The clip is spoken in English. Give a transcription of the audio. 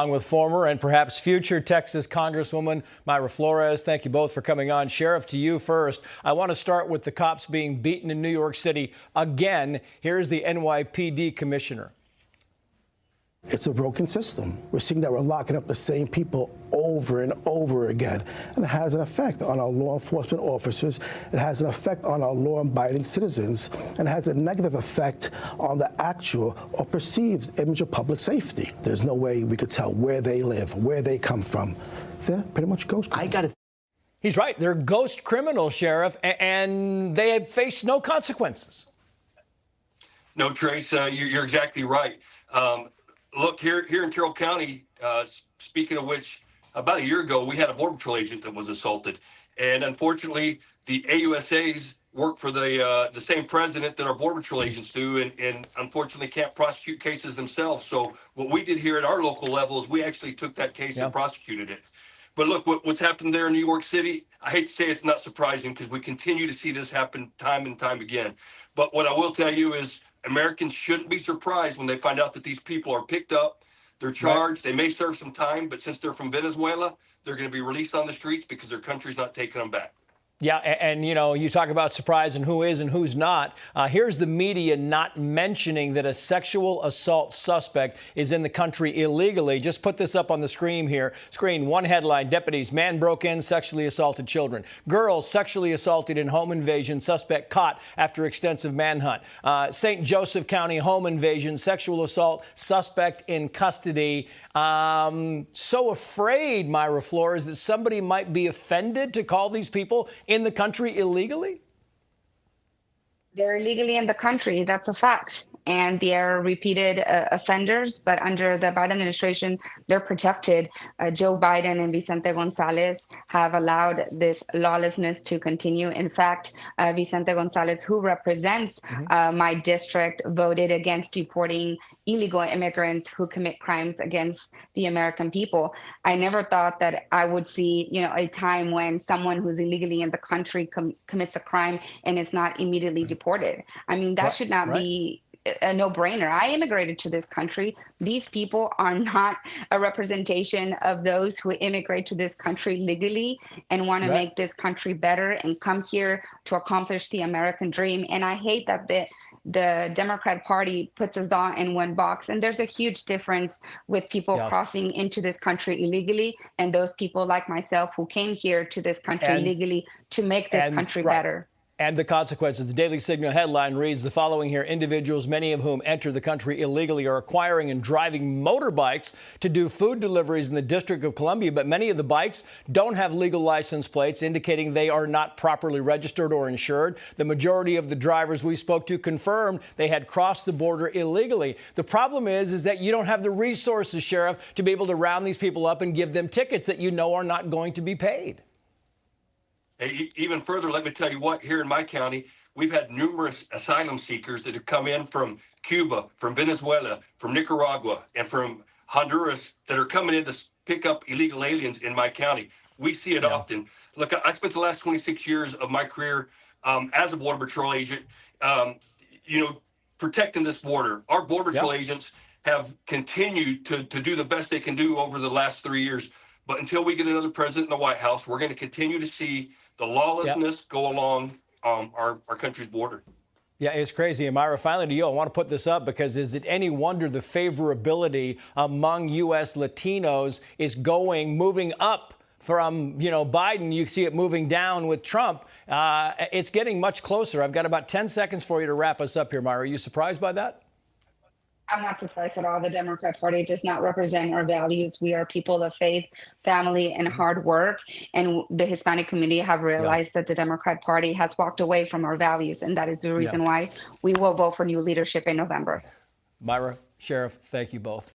Along with former and perhaps future Texas Congresswoman Mayra Flores. Thank you both for coming on. Sheriff, to you first. I want to start with the cops being beaten in New York City again. Here's the NYPD commissioner. It's a broken system. We're seeing that we're locking up the same people over and over again. And it has an effect on our law enforcement officers. It has an effect on our law-abiding citizens. And it has a negative effect on the actual or perceived image of public safety. There's no way we could tell where they live, where they come from. They're pretty much ghost criminals. He's right. They're ghost criminals, Sheriff, and they face no consequences. No, Trace, you're exactly right. Look, here in Carroll County, speaking of which, about a year ago, we had a Border Patrol agent that was assaulted. And unfortunately, the AUSAs work for the same president that our Border Patrol agents do, and unfortunately can't prosecute cases themselves. So what we did here at our local level is we actually took that case and prosecuted it. But look, what's happened there in New York City, I hate to say it's not surprising because we continue to see this happen time and time again. But what I will tell you is Americans shouldn't be surprised when they find out that these people are picked up, they're charged, they may serve some time, but since they're from Venezuela, they're going to be released on the streets because their country's not taking them back. Yeah, and you know, you talk about surprise and who is and who's not. Here's the media not mentioning that a sexual assault suspect is in the country illegally. Just put this up on the screen here. One headline: deputies, man broke in, sexually assaulted children. Girls sexually assaulted in home invasion, suspect caught after extensive manhunt. St. Joseph County home invasion, sexual assault, suspect in custody. So afraid, Mayra Flores, that somebody might be offended to call these people in the country illegally? They're illegally in the country. That's a fact. And they are repeated offenders, but under the Biden administration, they're protected. Joe Biden and Vicente Gonzalez have allowed this lawlessness to continue. In fact, Vicente Gonzalez, who represents my district, voted against deporting illegal immigrants who commit crimes against the American people. I never thought that I would see, a time when someone who's illegally in the country commits a crime and is not immediately deported. I mean, that should not be a no-brainer. I immigrated to this country. These people are not a representation of those who immigrate to this country legally and want to make this country better and come here to accomplish the American dream. And I hate that the Democrat Party puts us all in one box. And there's a huge difference with people crossing into this country illegally and those people like myself who came here to this country legally to make this country better. And the consequences. The Daily Signal headline reads the following here: individuals, many of whom enter the country illegally, are acquiring and driving motorbikes to do food deliveries in the District of Columbia. But many of the bikes don't have legal license plates, indicating they are not properly registered or insured. The majority of the drivers we spoke to confirmed they had crossed the border illegally. The problem is that you don't have the resources, Sheriff, to be able to round these people up and give them tickets that you know are not going to be paid. Even further, let me tell you what, here in my county, we've had numerous asylum seekers that have come in from Cuba, from Venezuela, from Nicaragua, and from Honduras that are coming in to pick up illegal aliens in my county. We see it often. Look, I spent the last 26 years of my career as a Border Patrol agent, protecting this border. Our Border Patrol agents have continued to do the best they can do over the last 3 years. But until we get another president in the White House, we're going to continue to see the lawlessness go along our country's border. Yeah, it's crazy. And Mayra, finally to you, I want to put this up because is it any wonder the favorability among U.S. Latinos is moving up from, Biden? You see it moving down with Trump. It's getting much closer. I've got about 10 seconds for you to wrap us up here, Mayra. Are you surprised by that? I'm not surprised at all. The Democrat Party does not represent our values. We are people of faith, family, and hard work. And the Hispanic community have realized that the Democrat Party has walked away from our values. And that is the reason why we will vote for new leadership in November. Mayra, Sheriff, thank you both.